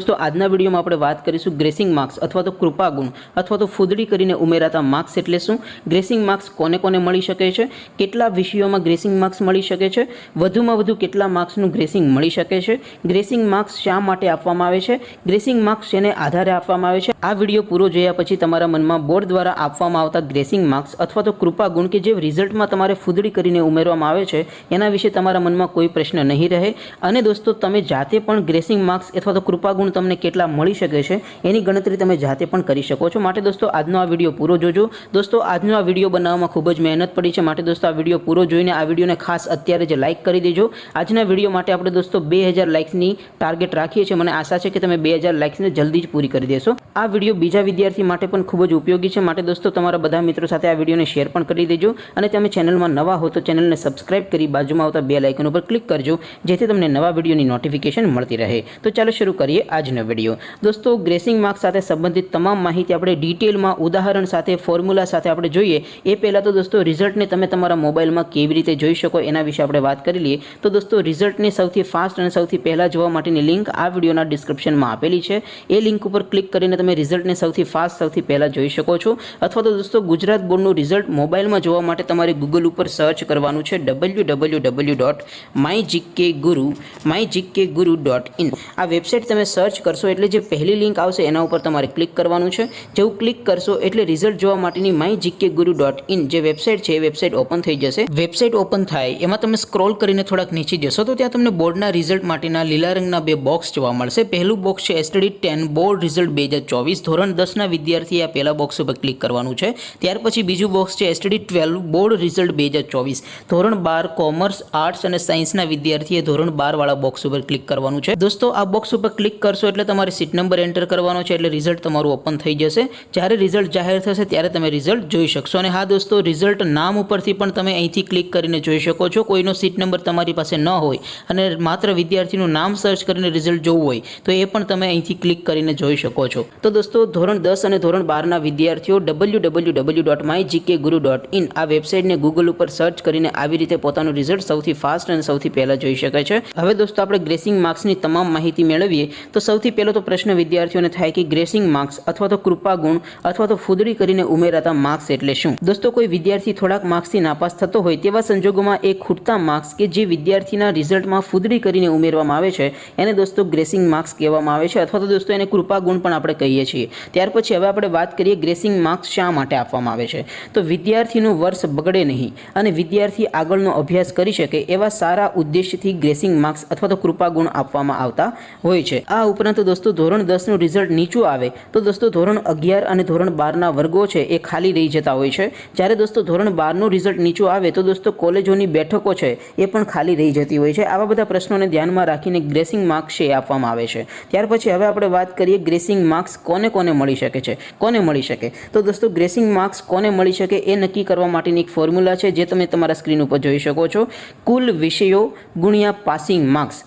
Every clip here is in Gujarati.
दोस्तों આજના વિડીયોમાં આપણે વાત કરીશું ગ્રેસિંગ માર્ક્સ અથવા તો કૃપા ગુણ અથવા તો ફૂદડી કરીને ઉમેરાતા માર્ક્સ એટલે શું, ગ્રેસિંગ માર્ક્સ કોને કોને મળી શકે છે, કેટલા વિષયોમાં ગ્રેસિંગ માર્ક્સ મળી શકે છે, વધુમાં વધુ કેટલા માર્ક્સનું ગ્રેસિંગ મળી શકે છે, ગ્રેસિંગ માર્ક્સ શા માટે આપવામાં આવે છે, ગ્રેસિંગ માર્ક્સ શેને આધારે આપવામાં આવે છે। આ વિડીયો પૂરો જોયા પછી તમારા મનમાં બોર્ડ દ્વારા આપવામાં આવતા ગ્રેસિંગ માર્ક્સ અથવા તો કૃપા ગુણ કે જે રિઝલ્ટમાં તમારે ફૂદડી કરીને ઉમેરવામાં આવે છે એના વિશે તમારા મનમાં કોઈ પ્રશ્ન નહીં રહે અને દોસ્તો તમે જાતે પણ ગ્રેસિંગ માર્ક્સ અથવા તો કૃપા ગુણ તમને કેટલા મળી શકે છે એની ગણતરી તમે જાતે પણ કરી શકો છો। માટે દોસ્તો આજનો આ વિડીયો પૂરો જોજો। દોસ્તો આજનો આ વિડીયો બનાવવામાં ખૂબ જ મહેનત પડી છે, માટે દોસ્તો આ વિડીયો પૂરો જોઈને આ વિડીયોને ખાસ અત્યારે જ લાઇક કરી દેજો। આજના વિડીયો માટે આપણે દોસ્તો 2000 લાઇક્સની ટાર્ગેટ રાખીએ છીએ। મને આશા છે કે તમે 2000 લાઇક્સને જલ્દી જ પૂરી કરી દેશો। આ વિડીયો બીજા વિદ્યાર્થી માટે પણ ખૂબ જ ઉપયોગી છે, માટે દોસ્તો તમારા બધા મિત્રો સાથે આ વિડીયોને શેર પણ કરી દેજો અને તમે ચેનલમાં નવા હો તો ચેનલને સબસ્ક્રાઇબ કરી બાજુમાં આવતા બેલ આઇકન ઉપર ક્લિક કરજો જેથી તમને નવા વિડીયોની નોટિફિકેશન મળતી રહે। તો ચાલો શરૂ કરીએ આજનો વિડીયો। दोस्तों ग्रेसिंग मार्क्स साथे संबंधित तमाम माहिती આપણે ડિટેલમાં ઉદાહરણ સાથે ફોર્મ્યુલા સાથે આપણે જોઈએ એ પહેલા તો દોસ્તો રિઝલ્ટને તમે તમારા મોબાઈલમાં કેવી રીતે જોઈ શકો એના વિશે આપણે વાત કરી લઈએ। તો દોસ્તો રિઝલ્ટને સૌથી ફાસ્ટ અને સૌથી પહેલા જોવા માટેની લિંક આ વિડીયોના ડિસ્ક્રિપ્શનમાં આપેલી છે। એ લિંક ઉપર ક્લિક કરીને તમે રિઝલ્ટને સૌથી ફાસ્ટ સૌથી પહેલા જોઈ શકો છો। અથવા તો દોસ્તો ગુજરાત બોર્ડનું રિઝલ્ટ મોબાઈલમાં જોવા માટે તમારે ગૂગલ ઉપર સર્ચ કરવાનું છે www.mygkguru.in। આ વેબસાઇટ તમે સર્ચ કરશો એટલે જે પહેલી લિંક આવશે એના ઉપર તમારે ક્લિક કરવાનું છે। જેવું ક્લિક કરશો એટલે રિઝલ્ટ જોવા માટેની mygkguru.in જે વેબસાઇટ છે એ વેબસાઇટ ઓપન થઈ જશે। વેબસાઇટ ઓપન થાય એમાં તમે સ્ક્રોલ કરીને થોડાક નીચે જશો તો ત્યાં તમને બોર્ડના રિઝલ્ટ માટેના લીલા રંગના બે બોક્સ જોવા મળશે। પહેલું બોક્સ છે એસટીડી 10 બોર્ડ રિઝલ્ટ 2024 ધોરણ 10ના વિદ્યાર્થીએ આ પહેલા બોક્સ ઉપર ક્લિક કરવાનું છે। ત્યાર પછી બીજું બોક્સ છે એસટીડી 12 બોર્ડ રિઝલ્ટ 2024 ધોરણ 12 કોમર્સ આર્ટ્સ અને સાયન્સના વિદ્યાર્થીએ ધોરણ 12 વાળા બોક્સ ઉપર ક્લિક કરવાનું છે। દોસ્તો આ બોક્સ ઉપર ક્લિક કરશો એટલે તમારે સીટ નંબર એન્ટર કરવાનો છે એટલે રિઝલ્ટ તમારું ઓપન થઈ જશે। જ્યારે રિઝલ્ટ જાહેર થશે ત્યારે તમે રિઝલ્ટ જોઈ શકશો। અને હા દોસ્તો રિઝલ્ટ નામ ઉપરથી પણ તમે અહીંથી ક્લિક કરીને જોઈ શકો છો। કોઈનો સીટ નંબર તમારી પાસે ન હોય અને માત્ર વિદ્યાર્થીનું નામ સર્ચ કરીને રિઝલ્ટ જોવું હોય તો એ પણ તમે અહીંથી ક્લિક કરીને જોઈ શકો છો। તો દોસ્તો ધોરણ 10 અને ધોરણ 12ના વિદ્યાર્થીઓ www.mygkguru.in આ વેબસાઇટને ગૂગલ ઉપર સર્ચ કરીને આવી રીતે પોતાનું રિઝલ્ટ સૌથી ફાસ્ટ અને સૌથી પહેલા જોઈ શકે છે। હવે દોસ્તો આપણે ગ્રેસિંગ માર્ક્સની તમામ માહિતી મેળવીએ તો સૌથી પહેલો તો પ્રશ્ન વિદ્યાર્થીઓને થાય કે ગ્રેસિંગ માર્ક્સ અથવા તો કૃપા ગુણ અથવા તો ફૂદડી કરીને ઉમેરાતા માર્ક્સ એટલે શું। દોસ્તો કોઈ વિદ્યાર્થી થોડાક માર્ક્સથી નાપાસ થતો હોય તેવા સંજોગોમાં એક ખૂટતા માર્ક્સ કે જે વિદ્યાર્થીના રિઝલ્ટમાં ફૂદડી કરીને ઉમેરવામાં આવે છે એને દોસ્તો ગ્રેસિંગ માર્ક્સ કહેવામાં આવે છે અથવા તો દોસ્તો એને કૃપા ગુણ પણ આપણે કહીએ છીએ। ત્યાર પછી હવે આપણે વાત કરીએ ગ્રેસિંગ માર્ક્સ શા માટે આપવામાં આવે છે। તો વિદ્યાર્થીનું વર્ષ બગડે નહીં અને વિદ્યાર્થી આગળનો અભ્યાસ કરી શકે એવા સારા ઉદ્દેશ્યથી ગ્રેસિંગ માર્ક્સ અથવા તો કૃપા ગુણ આપવામાં આવતા હોય છે। આ ઉપરાંત દોસ્તો ધોરણ 10નું રિઝલ્ટ નીચું આવે તો દોસ્તો ધોરણ 11 અને ધોરણ 12ના વર્ગો છે એ ખાલી રહી જતા હોય છે। જ્યારે દોસ્તો ધોરણ 12નું રિઝલ્ટ નીચું આવે તો દોસ્તો કોલેજોની બેઠકો છે એ પણ ખાલી રહી જતી હોય છે। આવા બધા પ્રશ્નોને ધ્યાનમાં રાખીને ગ્રેસિંગ માર્ક્સ છે આપવામાં આવે છે। ત્યાર પછી હવે આપણે વાત કરીએ ગ્રેસિંગ માર્ક્સ કોને કોને મળી શકે છે, કોને મળી શકે। તો દોસ્તો ગ્રેસિંગ માર્ક્સ કોને મળી શકે એ નક્કી કરવા માટેની એક ફોર્મ્યુલા છે જે તમે તમારા સ્ક્રીન ઉપર જોઈ શકો છો। કુલ વિષયો ગુણ્યા પાસિંગ માર્ક્સ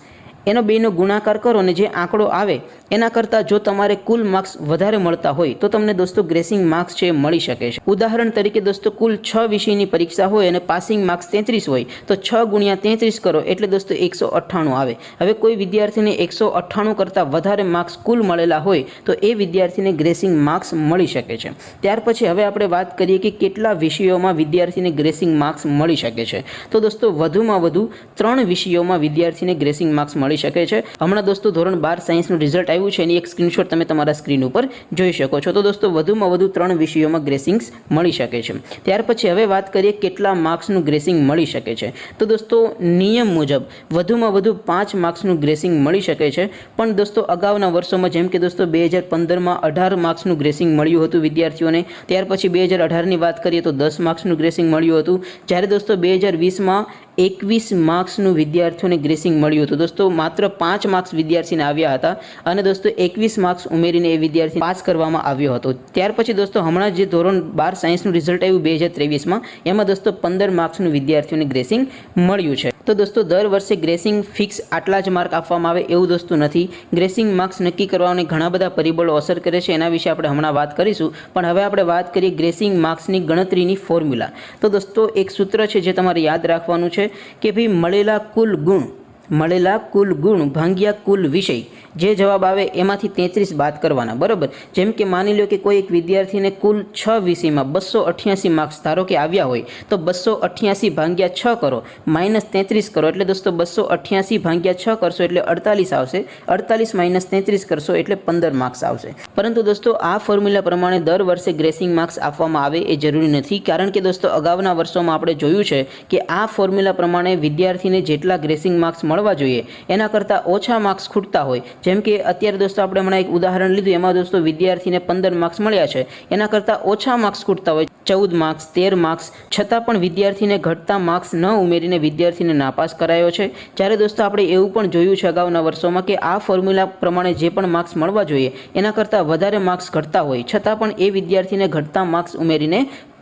એનો બેનો ગુણાકાર કરો અને જે આંકડો આવે એના કરતાં જો તમારે કુલ માર્ક્સ વધારે મળતા હોય તો તમને દોસ્તો ગ્રેસિંગ માર્ક્સ છે મળી શકે છે। ઉદાહરણ તરીકે દોસ્તો કુલ 6 વિષયની પરીક્ષા હોય અને પાસિંગ માર્ક્સ 33 હોય તો 6 ગુણ્યા 33 કરો એટલે દોસ્તો 198 આવે। હવે કોઈ વિદ્યાર્થીને 198 કરતાં વધારે માર્ક્સ કુલ મળેલા હોય તો એ વિદ્યાર્થીને ગ્રેસિંગ માર્ક્સ મળી શકે છે। ત્યાર પછી હવે આપણે વાત કરીએ કે કેટલા વિષયોમાં વિદ્યાર્થીને ગ્રેસિંગ માર્ક્સ મળી શકે છે। તો દોસ્તો વધુમાં વધુ 3 વિષયોમાં વિદ્યાર્થીને ગ્રેસિંગ માર્ક્સ મળી શકે છે। હમણાં દોસ્તો ધોરણ 12 સાયન્સનું રિઝલ્ટ આવ્યું છે એની એક સ્ક્રીનશોટ તમે તમારા સ્ક્રીન ઉપર જોઈ શકો છો। તો દોસ્તો વધુમાં વધુ 3 વિષયોમાં ગ્રેસિંગ્સ મળી શકે છે। ત્યાર પછી હવે વાત કરીએ કેટલા માર્ક્સનું ગ્રેસિંગ મળી શકે છે। તો દોસ્તો નિયમ મુજબ વધુમાં વધુ 5 માર્ક્સનું ગ્રેસિંગ મળી શકે છે। પણ દોસ્તો અગાઉના વર્ષોમાં જેમ કે દોસ્તો 2015માં 18 માર્ક્સનું ગ્રેસિંગ મળ્યું હતું વિદ્યાર્થીઓને। ત્યાર પછી 2018ની વાત કરીએ તો 10 માર્ક્સનું ગ્રેસિંગ મળ્યું હતું। જ્યારે દોસ્તો 2020માં 21 માર્ક્સનું વિદ્યાર્થીઓને ગ્રેસિંગ મળ્યું હતું। દોસ્તો માત્ર 5 માર્ક્સ વિદ્યાર્થીને આવ્યા હતા અને દોસ્તો 21 માર્ક્સ ઉમેરીને એ વિદ્યાર્થી પાસ કરવામાં આવ્યો હતો। ત્યાર પછી દોસ્તો હમણાં જે ધોરણ 12 સાયન્સનું રિઝલ્ટ આવ્યું 2023માં એમાં દોસ્તો 15 માર્ક્સનું વિદ્યાર્થીઓને ગ્રેસિંગ મળ્યું છે। તો દોસ્તો દર વર્ષે ગ્રેસિંગ ફિક્સ આટલા જ માર્ક આપવામાં આવે એવું દોસ્તો નથી। ગ્રેસિંગ માર્ક્સ નક્કી કરવાને ઘણા બધા પરિબળો અસર કરે છે એના વિશે આપણે હમણાં વાત કરીશું। પણ હવે આપણે વાત કરીએ ગ્રેસિંગ માર્ક્સની ગણતરીની ફોર્મ્યુલા। તો દોસ્તો એક સૂત્ર છે જે તમારે યાદ રાખવાનું છે કે ભાઈ મળેલા કુલ ગુણ મળેલા કુલ ગુણ ભાગ્યા કુલ વિષય, જે જવાબ આવે એમાંથી 33 બાદ કરવાના, બરાબર। જેમ કે માની લો કે કોઈ એક વિદ્યાર્થીને કુલ 6 વિષયમાં 288 માર્ક્સ ધારો કે આવ્યા હોય, તો 288 ભાગ્યા 6 કરો માઇનસ 33 કરો, એટલે દોસ્તો 288 ભાગ્યા 6 કરશો એટલે 48 આવશે, 48 માઇનસ 33 કરશો એટલે 15 માર્ક્સ આવશે। પરંતુ દોસ્તો આ ફોર્મ્યુલા પ્રમાણે દર વર્ષે ગ્રેસિંગ માર્ક્સ આપવામાં આવે એ જરૂરી નથી, કારણ કે દોસ્તો અગાઉના વર્ષોમાં આપણે જોયું છે કે આ ફોર્મ્યુલા પ્રમાણે વિદ્યાર્થીને જેટલા ગ્રેસિંગ માર્ક્સ મળવા જોઈએ એના કરતાં ઓછા માર્ક્સ ખૂટતા હોય। જેમ કે અત્યારે દોસ્તો આપણે હમણાં એક ઉદાહરણ લીધું, એમાં દોસ્તો વિદ્યાર્થીને 15 માર્ક્સ મળ્યા છે, એના કરતાં ઓછા માર્ક્સ ખૂટતા હોય, 14 માર્ક્સ, 13 માર્ક્સ, છતાં પણ વિદ્યાર્થીને ઘટતા માર્ક્સ ન ઉમેરીને વિદ્યાર્થીને નાપાસ કરાયો છે। જ્યારે દોસ્તો આપણે એવું પણ જોયું છે અગાઉના વર્ષોમાં કે આ ફોર્મ્યુલા પ્રમાણે જે પણ માર્ક્સ મળવા જોઈએ એના કરતાં વધારે માર્ક્સ ઘટતા હોય, છતાં પણ એ વિદ્યાર્થીને ઘટતા માર્ક્સ ઉમેરીને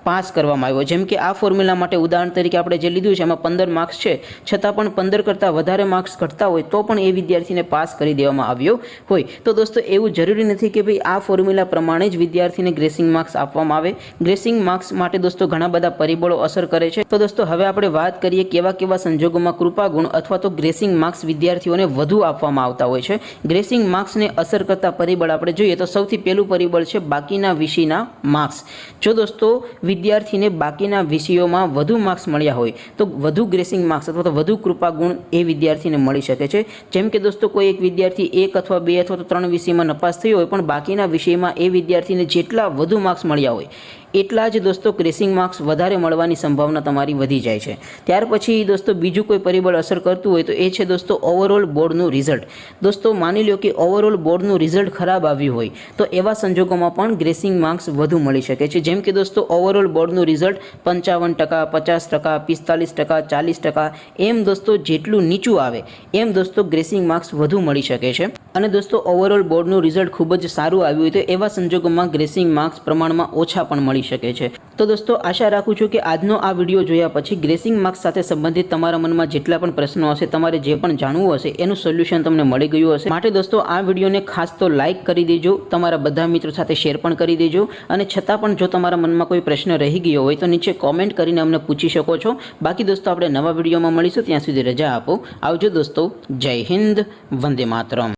પાસ કરવામાં આવ્યો। જેમ કે આ ફોર્મ્યુલા માટે ઉદાહરણ તરીકે આપણે જે લીધું છે એમાં 15 માર્ક્સ છે, છતાં પણ 15 કરતાં વધારે માર્ક્સ ઘટતા હોય તો પણ એ વિદ્યાર્થીને પાસ કરી દેવામાં આવ્યો હોય। તો દોસ્તો એવું જરૂરી નથી કે ભાઈ આ ફોર્મ્યુલા પ્રમાણે જ વિદ્યાર્થીને ગ્રેસિંગ માર્ક્સ આપવામાં આવે। ગ્રેસિંગ માર્ક્સ માટે દોસ્તો ઘણા બધા પરિબળો અસર કરે છે। તો દોસ્તો હવે આપણે વાત કરીએ કેવા કેવા સંજોગોમાં કૃપા ગુણ અથવા તો ગ્રેસિંગ માર્ક્સ વિદ્યાર્થીઓને વધુ આપવામાં આવતા હોય છે। ગ્રેસિંગ માર્ક્સને અસર કરતા પરિબળ આપણે જોઈએ તો સૌથી પહેલું પરિબળ છે બાકીના વિષયના માર્ક્સ। જો દોસ્તો વિદ્યાર્થીને બાકીના વિષયોમાં વધુ માર્ક્સ મળ્યા હોય તો વધુ ગ્રેસિંગ માર્ક્સ અથવા તો વધુ કૃપા ગુણ એ વિદ્યાર્થીને મળી શકે છે। જેમ કે દોસ્તો કોઈ એક વિદ્યાર્થી 1 અથવા 2 અથવા તો 3 વિષયમાં નપાસ થયો હોય, પણ બાકીના વિષયમાં એ વિદ્યાર્થીને જેટલા વધુ માર્ક્સ મળ્યા હોય એટલા જ દોસ્તો ગ્રેસિંગ માર્ક્સ વધારે મળવાની સંભાવના તમારી વધી જાય છે। ત્યાર પછી દોસ્તો બીજું કોઈ પરિબળ અસર કરતું હોય તો એ છે દોસ્તો ઓવરઓલ બોર્ડનું રિઝલ્ટ। દોસ્તો માની લો કે ઓવરઓલ બોર્ડનું રિઝલ્ટ ખરાબ આવ્યું હોય તો એવા સંજોગોમાં પણ ગ્રેસિંગ માર્ક્સ વધુ મળી શકે છે। જેમ કે દોસ્તો ઓવરઓલ બોર્ડનું રિઝલ્ટ 55%, 50%, 45%, 40%, એમ દોસ્તો જેટલું નીચું આવે એમ દોસ્તો ગ્રેસિંગ માર્ક્સ વધુ મળી શકે છે। અને દોસ્તો ઓવરઓલ બોર્ડનું રિઝલ્ટ ખૂબ જ સારું આવ્યું હોય તો એવા સંજોગોમાં ગ્રેસિંગ માર્ક્સ પ્રમાણમાં ઓછા પણ મળી શકે છે। તો દોસ્તો આશા રાખું છું કે આજનો આ વિડીયો જોયા પછી ગ્રેસિંગ માર્ક્સ સાથે સંબંધિત તમારા મનમાં જેટલા પણ પ્રશ્નો હશે, તમારે જે પણ જાણવું હશે એનું સોલ્યુશન તમને મળી ગયું હશે। માટે દોસ્તો આ વિડીયોને ખાસ તો લાઇક કરી દેજો, તમારા બધા મિત્રો સાથે શેર પણ કરી દેજો, અને છતાં પણ જો તમારા મનમાં કોઈ પ્રશ્ન રહી ગયો હોય તો નીચે કોમેન્ટ કરીને અમને પૂછી શકો છો। બાકી દોસ્તો આપણે નવા વિડીયોમાં મળીશું, ત્યાં સુધી રજા આપો, આવજો દોસ્તો, જય હિન્દ, વંદે માતરમ।